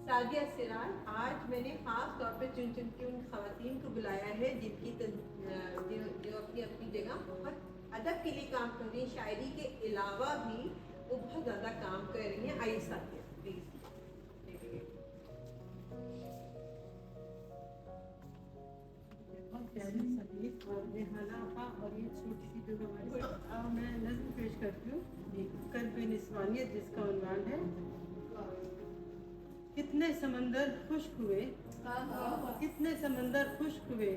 सादिया सिराज। आज मैंने ख़ास तौर पे चुन चुन के उन ख़वातीन को बुलाया है जिनकी जो अपनी अपनी जगह बहुत अदब के लिए काम कर रही हैं, शायरी के अलावा भी वो बहुत ज़्यादा काम कर रही हैं। आइए सादिया प्लीज़। और रेहाना आपा और ये छोटी सी जो हमारी मैं नज़्म पेश करती हूँ कल्ब निस्वानियत, जिसका उन्वान है कितने समंदर खुश्क हुए, कितने समंदर खुश्क हुए,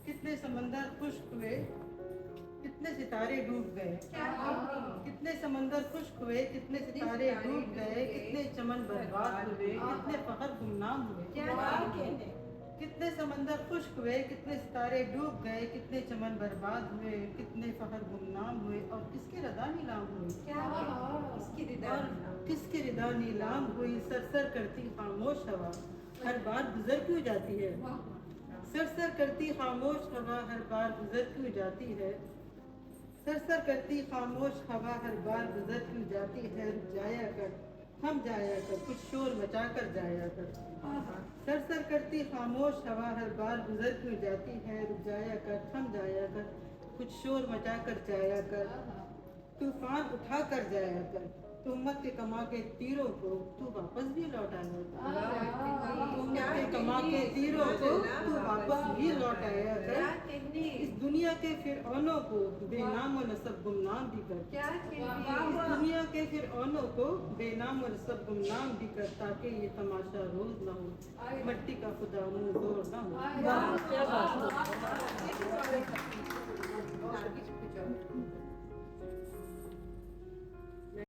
कितने समंदर खुश्क हुए, कितने सितारे डूब गए, कितने समंदर खुश्क हुए, कितने सितारे डूब गए, कितने चमन बर्बाद हुए, कितने फखर गुमनाम हुए। कितने समंदर खुश्क हुए, कितने सितारे डूब गए, कितने चमन बर्बाद हुए, कितने फखर गुमनाम हुए, और किसके रदा नीलाम हुई, किसकी रिदा नीलाम हुई। सरसर करती खामोश हवा हर बार गुजर क्यों जाती है, सरसर करती खामोश हवा हर बार गुजर क्यों जाती है, सरसर करती खामोश हवा हर बार गुजर क्यों जाती है। रुक जाया कर, थम जाया कर, कुछ शोर मचा कर जाया कर। सरसर करती खामोश हवा हर बार गुजर क्यों जाती है। रुक जाया कर, थम जाया कर, कुछ शोर मचा कर जाया कर। तूफान उठा कर जाया कर, तुमत के कमा के तीरों को तू वापस भी लौट आया कर। तुमत के कमा के तीरों को तू वापस भी लौट आया कर। इस दुनिया के फिरौनों को बेनाम व नसब गुमनाम भी कर, इस दुनिया के फिरौनों को बेनाम व नसब गुमनाम भी कर, ताकि ये तमाशा रोज ना हो, मट्टी का खुदा मुंह जोर ना हो। क्या बात है।